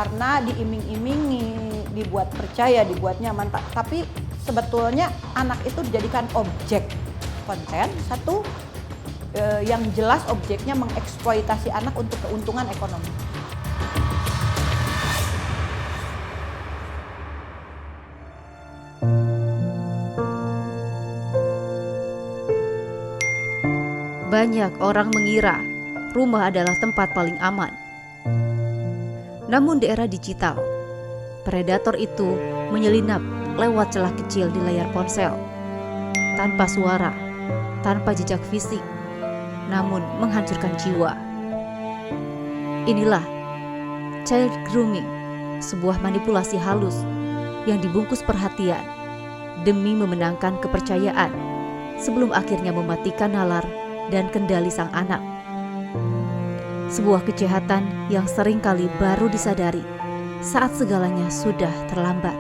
karena diiming-imingi, dibuat percaya, dibuat nyaman. Tapi sebetulnya anak itu dijadikan objek konten. Satu, yang jelas objeknya mengeksploitasi anak untuk keuntungan ekonomi. Banyak orang mengira rumah adalah tempat paling aman. Namun di era digital, predator itu menyelinap lewat celah kecil di layar ponsel, tanpa suara, tanpa jejak fisik, namun menghancurkan jiwa. Inilah child grooming, sebuah manipulasi halus yang dibungkus perhatian demi memenangkan kepercayaan sebelum akhirnya mematikan nalar dan kendali sang anak. Sebuah kejahatan yang seringkali baru disadari saat segalanya sudah terlambat.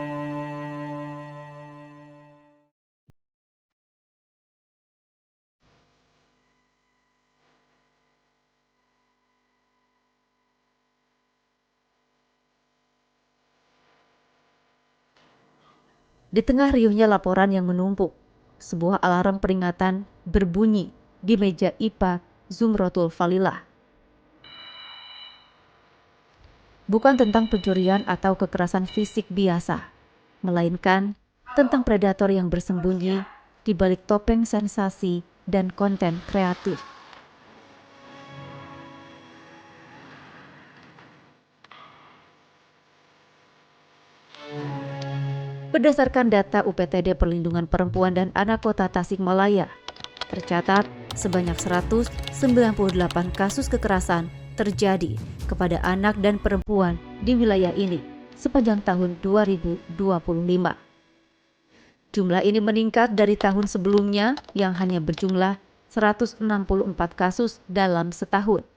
Di tengah riuhnya laporan yang menumpuk, sebuah alarm peringatan berbunyi di meja IPA Zumrotul Falilah. Bukan tentang pencurian atau kekerasan fisik biasa, melainkan tentang predator yang bersembunyi di balik topeng sensasi dan konten kreatif. Berdasarkan data UPTD Perlindungan Perempuan dan Anak Kota Tasikmalaya, tercatat sebanyak 198 kasus kekerasan terjadi kepada anak dan perempuan di wilayah ini sepanjang tahun 2025. Jumlah ini meningkat dari tahun sebelumnya yang hanya berjumlah 164 kasus dalam setahun.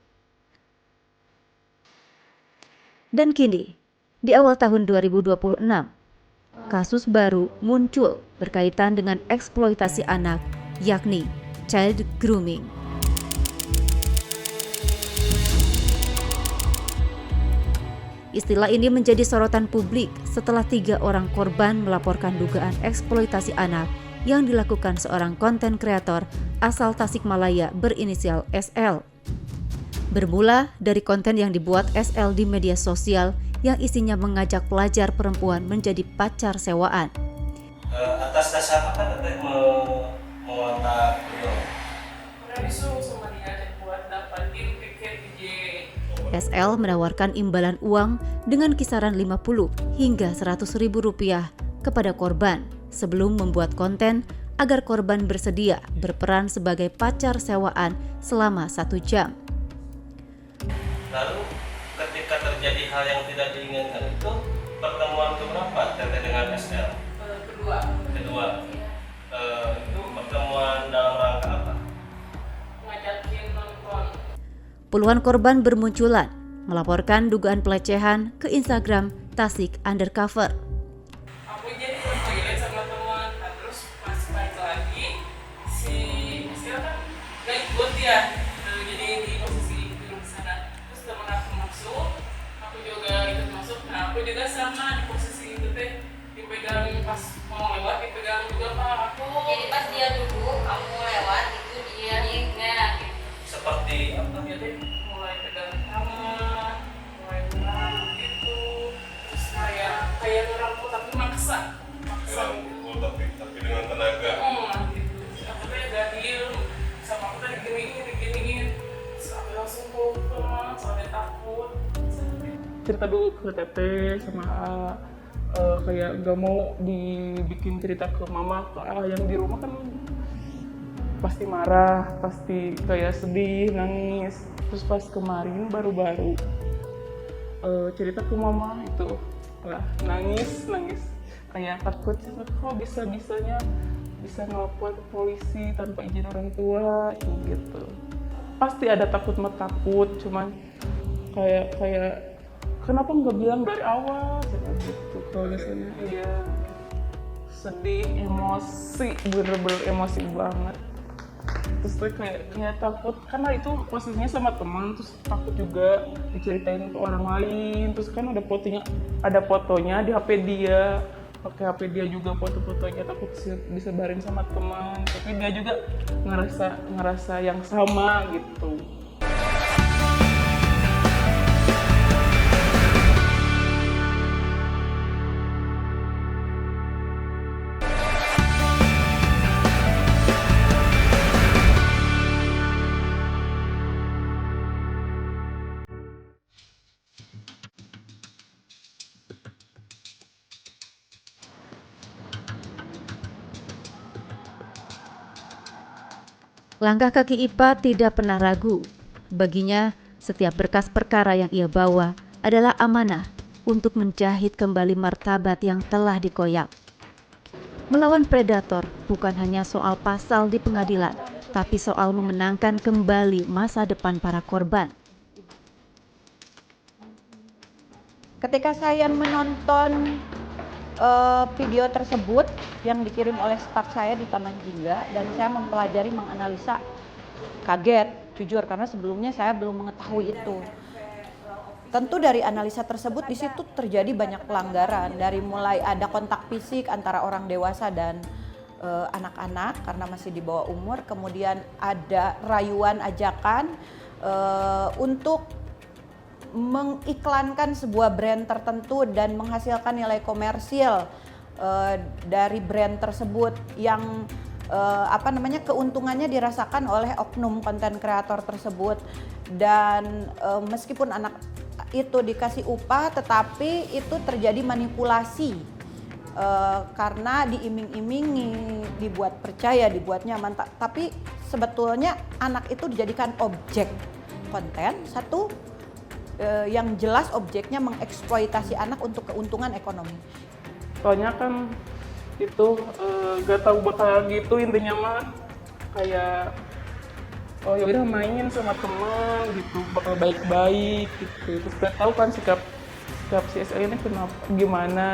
Dan kini, di awal tahun 2026, kasus baru muncul berkaitan dengan eksploitasi anak, yakni child grooming. Istilah ini menjadi sorotan publik setelah 3 orang korban melaporkan dugaan eksploitasi anak yang dilakukan seorang konten kreator asal Tasikmalaya berinisial SL. Bermula dari konten yang dibuat SL di media sosial yang isinya mengajak pelajar perempuan menjadi pacar sewaan. Atas dasar apa teteh mengontak beliau? SL menawarkan imbalan uang dengan kisaran 50 hingga 100 ribu rupiah kepada korban sebelum membuat konten agar korban bersedia berperan sebagai pacar sewaan selama 1 jam. Lalu ketika terjadi hal yang tidak diinginkan itu pertemuan keberapa teteh dengan SL? Kedua. Itu pertemuan dalam rangka apa? Ngajakin nonton. Puluhan korban bermunculan melaporkan dugaan pelecehan ke Instagram Tasik Undercover. Aku jadi ke toilet sama teman, nah, terus pas balik lagi si Sil kan gak ikut ya, jadi di posisi duduk di sana. Terus teman aku masuk, aku juga ikut masuk. Nah aku juga sama di posisi itu teh, dipegang pas mau lewat, dipegang juga Pak aku. Jadi pas dia duduk, kamu lewat itu dia ingat gitu. Seperti apa? Dia teh mulai pegang tangan, mulai berat gitu, terus kayak ngerangkul tapi maksa. Tapi dengan tenaga. Gitu. Aku teh gak diem, sama aku tadi diginiin, terus aku langsung pulang, soalnya takut. Cerita dulu ke teteh sama kayak gak mau dibikin cerita ke mama, ke yang di rumah kan pasti marah, pasti kayak sedih, nangis. Terus pas kemarin baru-baru cerita ke mama itu lah nangis kayak takut kok bisa-bisanya bisa ngelapor ke polisi tanpa izin orang tua gitu. Pasti ada takut, cuman kayak kenapa nggak bilang dari awal gitu. Kalau misalnya sedih, emosi, bener-bener emosi banget. Terus tuh kayak takut karena itu posisinya sama teman, terus takut juga diceritain ke orang lain. Terus kan ada fotonya di HP dia, pakai HP dia juga foto-fotonya, takut disebarin sama teman, tapi dia juga ngerasa yang sama gitu. Langkah kaki Ipa tidak pernah ragu. Baginya, setiap berkas perkara yang ia bawa adalah amanah untuk menjahit kembali martabat yang telah dikoyak. Melawan predator bukan hanya soal pasal di pengadilan, tapi soal memenangkan kembali masa depan para korban. Ketika saya menonton video tersebut yang dikirim oleh staf saya di Taman Jingga, dan saya mempelajari, menganalisa, kaget jujur karena sebelumnya saya belum mengetahui itu. Tentu dari analisa tersebut di situ terjadi banyak pelanggaran, dari mulai ada kontak fisik antara orang dewasa dan anak-anak karena masih di bawah umur, kemudian ada rayuan ajakan untuk mengiklankan sebuah brand tertentu dan menghasilkan nilai komersial dari brand tersebut yang keuntungannya dirasakan oleh oknum konten kreator tersebut. Dan meskipun anak itu dikasih upah, tetapi itu terjadi manipulasi karena diiming-imingi, dibuat percaya, dibuat nyaman, tapi sebetulnya anak itu dijadikan objek konten satu yang jelas objeknya mengeksploitasi anak untuk keuntungan ekonomi. Soalnya kan itu gak tahu bakal gitu, intinya mah kayak oh ya udah main sama temen gitu, bakal baik-baik gitu. Terus gak tahu kan sikap si SL ini kenapa gimana.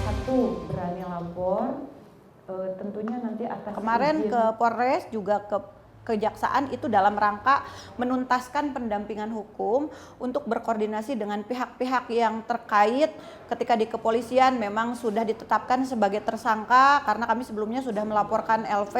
Satu, berani lapor. Tentunya nanti atas kemarin izin ke Polres juga ke Kejaksaan itu dalam rangka menuntaskan pendampingan hukum untuk berkoordinasi dengan pihak-pihak yang terkait. Ketika di kepolisian memang sudah ditetapkan sebagai tersangka karena kami sebelumnya sudah melaporkan LV,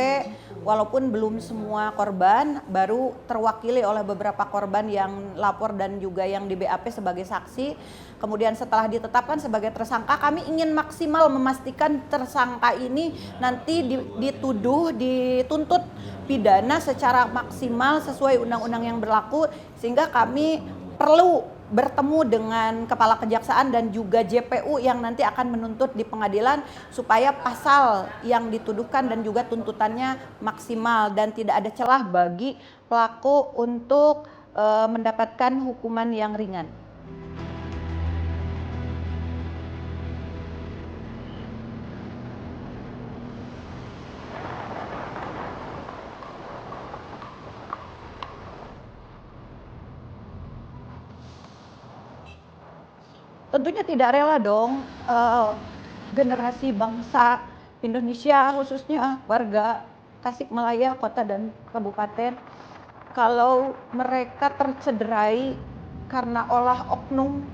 walaupun belum semua korban, baru terwakili oleh beberapa korban yang lapor dan juga yang di BAP sebagai saksi. Kemudian setelah ditetapkan sebagai tersangka, kami ingin maksimal memastikan tersangka ini nanti dituntut pidana secara maksimal sesuai undang-undang yang berlaku, sehingga kami perlu bertemu dengan Kepala Kejaksaan dan juga JPU yang nanti akan menuntut di pengadilan supaya pasal yang dituduhkan dan juga tuntutannya maksimal dan tidak ada celah bagi pelaku untuk mendapatkan hukuman yang ringan. Tentunya tidak rela dong generasi bangsa Indonesia, khususnya warga Tasikmalaya, kota dan kabupaten, kalau mereka tercederai karena olah oknum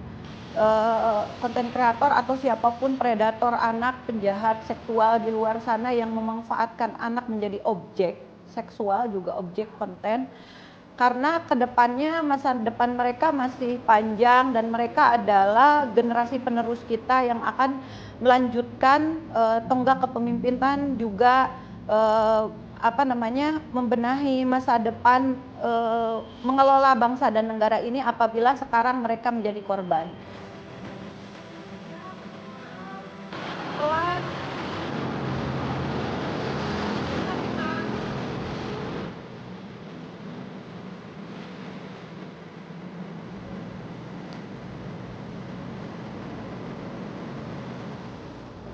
konten kreator atau siapapun predator anak, penjahat seksual di luar sana yang memanfaatkan anak menjadi objek seksual, juga objek konten. Karena kedepannya masa depan mereka masih panjang dan mereka adalah generasi penerus kita yang akan melanjutkan tonggak kepemimpinan, juga membenahi masa depan, mengelola bangsa dan negara ini apabila sekarang mereka menjadi korban.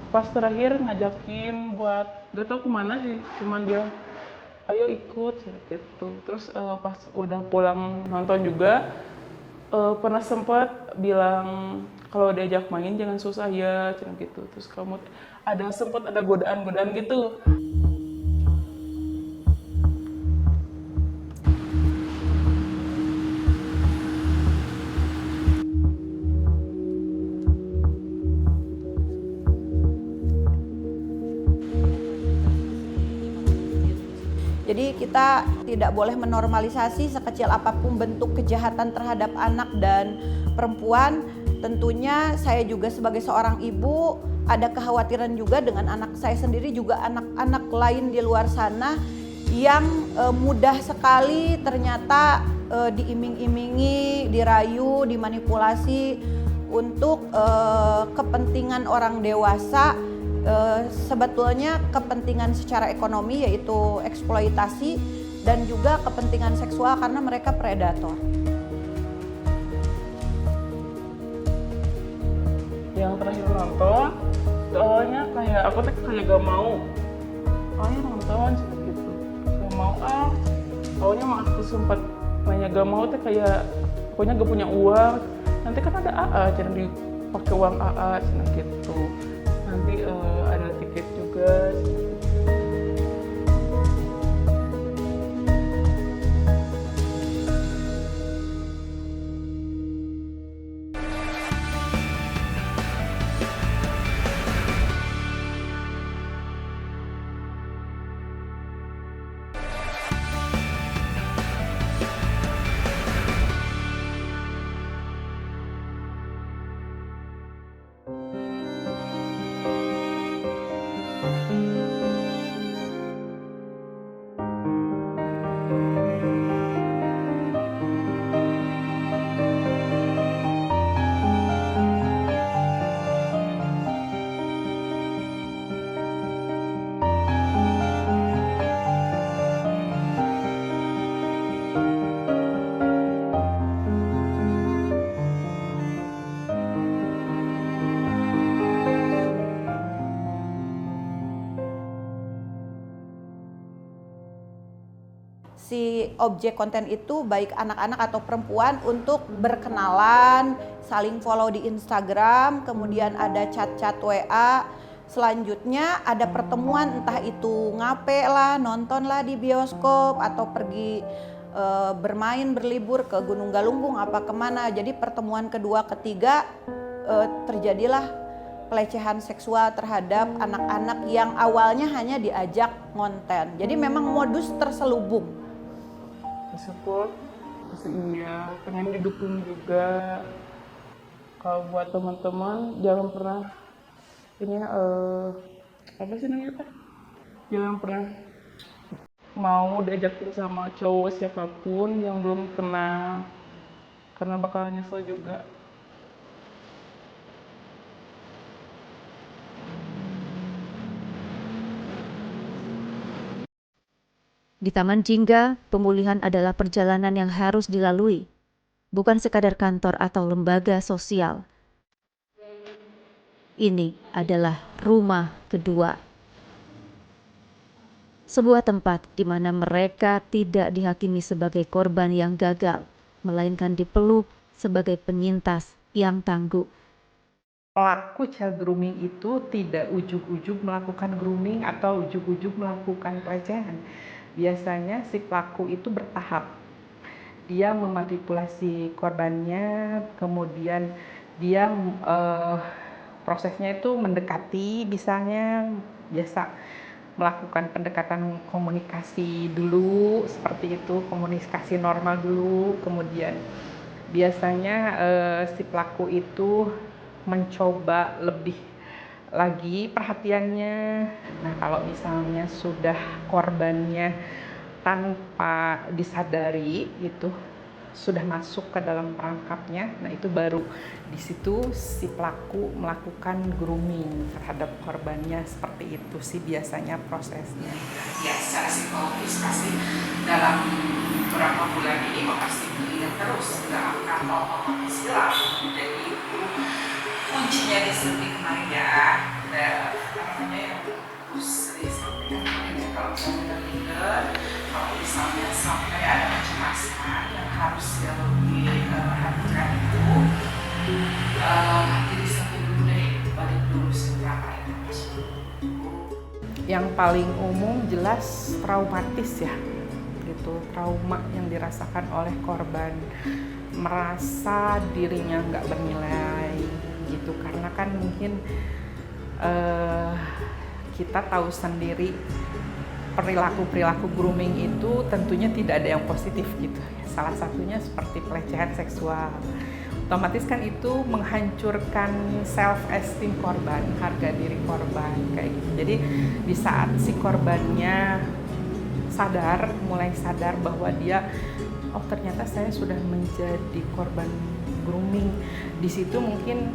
Pas terakhir ngajakin buat gak tau kemana sih, cuman dia ayo ikut gitu. Terus pas udah pulang nonton juga pernah sempat bilang kalau diajak main jangan susah ya, cina gitu. Terus kamu sempat ada godaan-godaan gitu. Jadi kita tidak boleh menormalisasi sekecil apapun bentuk kejahatan terhadap anak dan perempuan. Tentunya saya juga sebagai seorang ibu ada kekhawatiran juga dengan anak saya sendiri, juga anak-anak lain di luar sana yang mudah sekali ternyata diiming-imingi, dirayu, dimanipulasi untuk kepentingan orang dewasa. Sebetulnya kepentingan secara ekonomi yaitu eksploitasi dan juga kepentingan seksual karena mereka predator. Yang terakhir nonton, awalnya kayak aku tuh kayak gak mau. Ayo nonton seperti gitu. Gak mau awalnya mah aku sempat nanya gak mau tuh kayak pokoknya gak punya uang. Nanti kan ada AA, jangan dipakai uang AA gitu. Nanti ada tiket juga. Si objek konten itu baik anak-anak atau perempuan untuk berkenalan, saling follow di Instagram, kemudian ada chat-chat WA. Selanjutnya ada pertemuan, entah itu ngape lah, nonton lah di bioskop atau pergi bermain, berlibur ke Gunung Galunggung apa kemana. Jadi pertemuan kedua ketiga terjadilah pelecehan seksual terhadap anak-anak yang awalnya hanya diajak ngonten. Jadi memang modus terselubung. Support, pastinya pengen didukung juga. Kalau buat teman-teman jangan pernah ini apa sih namanya Pak? Jangan pernah mau diajakin sama cowok siapapun yang belum kenal, karena bakal nyesel juga. Di Taman Jingga, pemulihan adalah perjalanan yang harus dilalui, bukan sekadar kantor atau lembaga sosial. Ini adalah rumah kedua. Sebuah tempat di mana mereka tidak dihakimi sebagai korban yang gagal, melainkan dipeluk sebagai penyintas yang tangguh. Pelaku child grooming itu tidak ujug-ujug melakukan grooming atau ujug-ujug melakukan pelecehan. Biasanya si pelaku itu bertahap. Dia memanipulasi korbannya, kemudian dia prosesnya itu mendekati, misalnya biasa melakukan pendekatan komunikasi dulu, seperti itu, komunikasi normal dulu, kemudian biasanya si pelaku itu mencoba lebih lagi perhatiannya. Nah, kalau misalnya sudah korbannya tanpa disadari itu sudah masuk ke dalam perangkapnya, nah itu baru di situ si pelaku melakukan grooming terhadap korbannya. Seperti itu sih biasanya prosesnya. Ya, secara psikologis pasti dalam beberapa bulan ini pasti mengingat terus, nggak akan mau istilah. Jadi kuncinya di sini kemarin ya, ada namanya yang sering sampaikan kemarin ya, kalau misalnya leader, kalau misalnya sampai ada kecemasan yang harus lebih perhatikan itu Yang paling umum jelas traumatis ya, gitu, trauma yang dirasakan oleh korban, merasa dirinya nggak bernilai gitu, karena kan mungkin kita tahu sendiri perilaku grooming itu tentunya tidak ada yang positif gitu. Salah satunya seperti pelecehan seksual. Otomatis kan itu menghancurkan self esteem korban, harga diri korban kayak gitu. Jadi di saat si korbannya mulai sadar bahwa dia, oh ternyata saya sudah menjadi korban grooming, di situ mungkin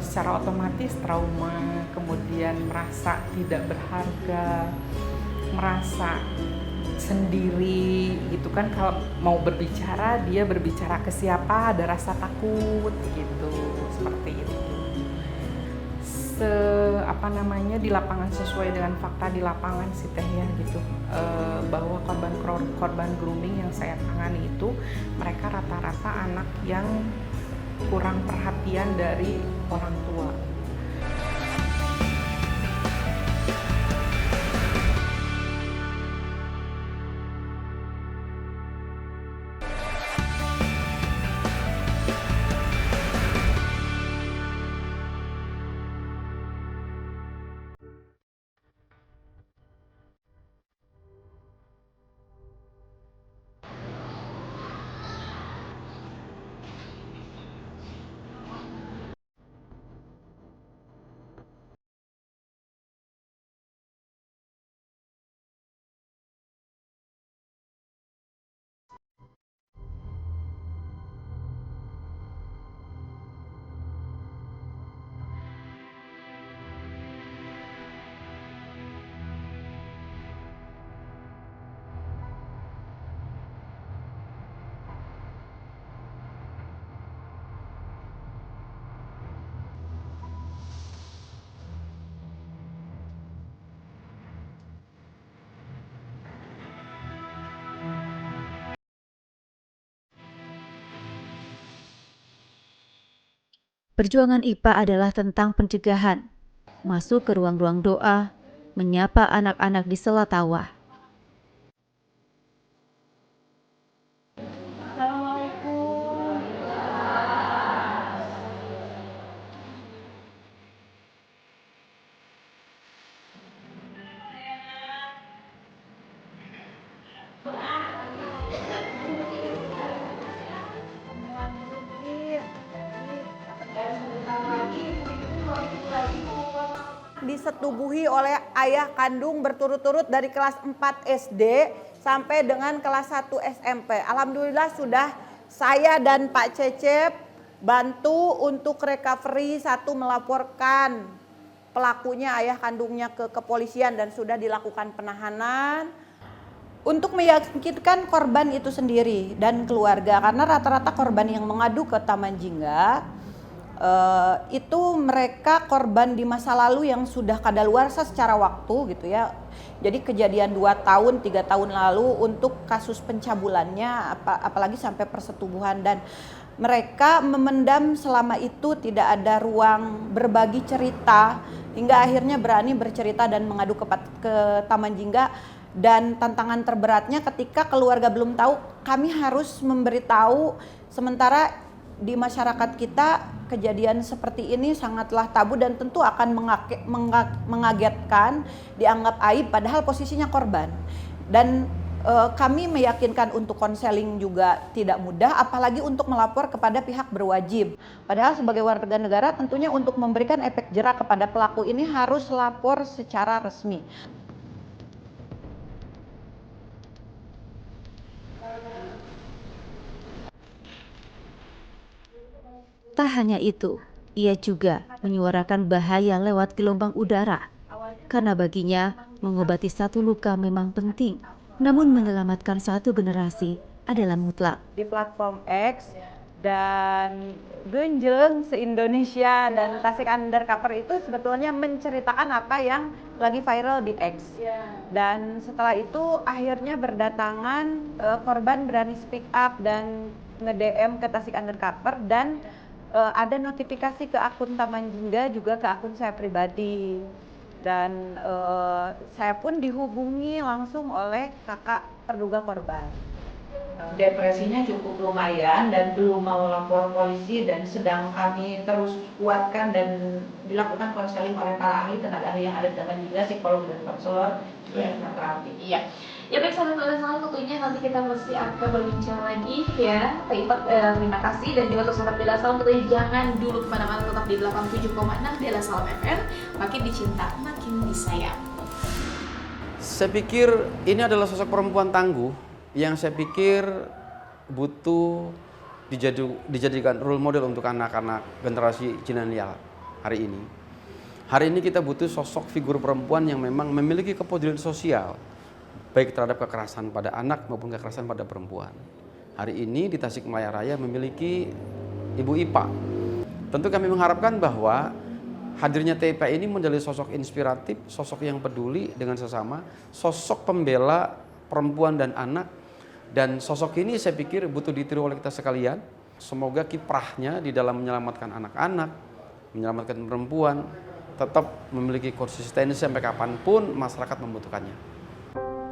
secara otomatis trauma, kemudian merasa tidak berharga, merasa sendiri gitu kan. Kalau mau berbicara, dia berbicara ke siapa, ada rasa takut gitu, seperti itu. Di lapangan sesuai dengan fakta di lapangan sih teh ya gitu, bahwa korban grooming yang saya tangani itu mereka rata-rata anak yang kurang perhatian dari orang tua. Perjuangan IPA adalah tentang pencegahan, masuk ke ruang-ruang doa, menyapa anak-anak di sela tawa. Disetubuhi oleh ayah kandung berturut-turut dari kelas 4 SD sampai dengan kelas 1 SMP. Alhamdulillah sudah saya dan Pak Cecep bantu untuk recovery, satu melaporkan pelakunya ayah kandungnya ke kepolisian dan sudah dilakukan penahanan untuk meyakinkan korban itu sendiri dan keluarga, karena rata-rata korban yang mengadu ke Taman Jingga itu mereka korban di masa lalu yang sudah kadaluarsa secara waktu gitu ya. Jadi kejadian 2 tahun 3 tahun lalu untuk kasus pencabulannya, apalagi sampai persetubuhan, dan mereka memendam selama itu, tidak ada ruang berbagi cerita hingga akhirnya berani bercerita dan mengadu ke Taman Jingga. Dan tantangan terberatnya ketika keluarga belum tahu, kami harus memberitahu, sementara di masyarakat kita kejadian seperti ini sangatlah tabu dan tentu akan mengagetkan, dianggap aib padahal posisinya korban. Dan kami meyakinkan untuk konseling juga tidak mudah, apalagi untuk melapor kepada pihak berwajib. Padahal sebagai warga negara tentunya untuk memberikan efek jera kepada pelaku ini harus lapor secara resmi. Tak hanya itu, ia juga menyuarakan bahaya lewat gelombang udara. Karena baginya, mengobati satu luka memang penting, namun menyelamatkan satu generasi adalah mutlak. Di platform X dan Genjeng se-Indonesia dan Tasik Undercover itu sebetulnya menceritakan apa yang lagi viral di X. Dan setelah itu akhirnya berdatangan korban berani speak up dan nge-DM ke Tasik Undercover, dan ada notifikasi ke akun Taman Jingga juga ke akun saya pribadi. Dan saya pun dihubungi langsung oleh kakak terduga korban. Depresinya cukup lumayan dan belum mau lapor polisi dan sedang kami terus kuatkan dan dilakukan konseling oleh para ahli, tenaga ahli yang ada di dalam juga, psikolog dan konselor juga yang terapi. Iya. Ya baik sahabat Leslar, tentunya nanti kita masih akan berbincang lagi ya. Pak Ipat, terima kasih, dan juga untuk sahabat Bella Salam tentunya jangan dulu kemana-mana, tetap di 87,6 Bella Salam FM. Makin dicinta, makin disayang. Saya pikir ini adalah sosok perempuan tangguh yang saya pikir butuh dijadikan role model untuk anak-anak generasi zilenial hari ini. Hari ini kita butuh sosok figur perempuan yang memang memiliki kepedulian sosial, baik terhadap kekerasan pada anak maupun kekerasan pada perempuan. Hari ini di Tasikmalaya Raya memiliki Ibu IPA. Tentu kami mengharapkan bahwa hadirnya TIPA ini menjadi sosok inspiratif, sosok yang peduli dengan sesama, sosok pembela perempuan dan anak. Dan sosok ini saya pikir butuh ditiru oleh kita sekalian. Semoga kiprahnya di dalam menyelamatkan anak-anak, menyelamatkan perempuan, tetap memiliki konsistensi sampai kapanpun masyarakat membutuhkannya.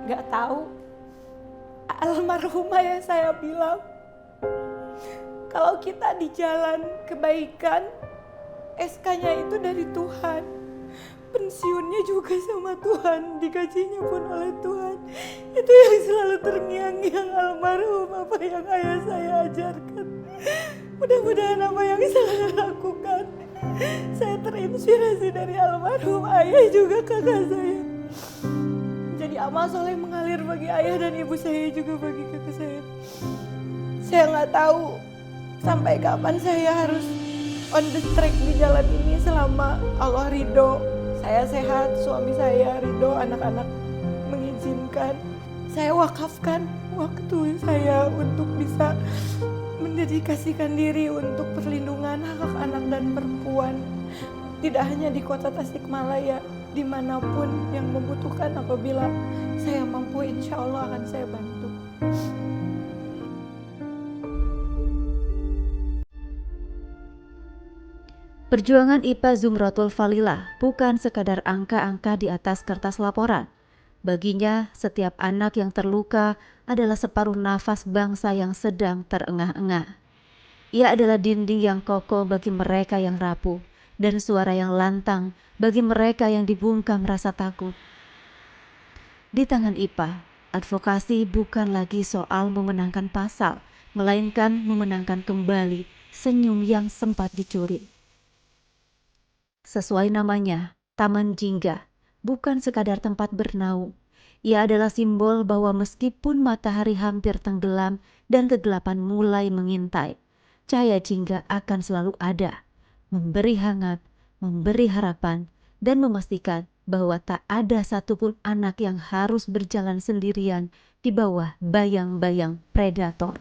Nggak tahu, almarhumah yang saya bilang, kalau kita di jalan kebaikan, SK-nya itu dari Tuhan, pensiunnya juga sama Tuhan, digajinya pun oleh Tuhan. Itu yang selalu terngiang-ngiang almarhum, apa yang ayah saya ajarkan. Mudah-mudahan apa yang saya lakukan, saya terinspirasi dari almarhum ayah juga kakak saya. Jadi amal soleh mengalir bagi ayah dan ibu saya juga bagi kakak saya. Saya nggak tahu sampai kapan saya harus on the track di jalan ini selama Allah ridho. Saya sehat, suami saya ridho, anak-anak mengizinkan. Saya wakafkan waktu saya untuk bisa mendedikasikan diri untuk perlindungan hak anak dan perempuan. Tidak hanya di kota Tasikmalaya, dimanapun yang membutuhkan, apabila saya mampu, insya Allah akan saya bantu. Perjuangan IPA Zumratul Falilah bukan sekadar angka-angka di atas kertas laporan. Baginya, setiap anak yang terluka adalah separuh nafas bangsa yang sedang terengah-engah. Ia adalah dinding yang kokoh bagi mereka yang rapuh, dan suara yang lantang bagi mereka yang dibungkam rasa takut. Di tangan IPA, advokasi bukan lagi soal memenangkan pasal, melainkan memenangkan kembali senyum yang sempat dicuri. Sesuai namanya, Taman Jingga bukan sekadar tempat bernaung. Ia adalah simbol bahwa meskipun matahari hampir tenggelam dan kegelapan mulai mengintai, cahaya jingga akan selalu ada, memberi hangat, memberi harapan, dan memastikan bahwa tak ada satupun anak yang harus berjalan sendirian di bawah bayang-bayang predator.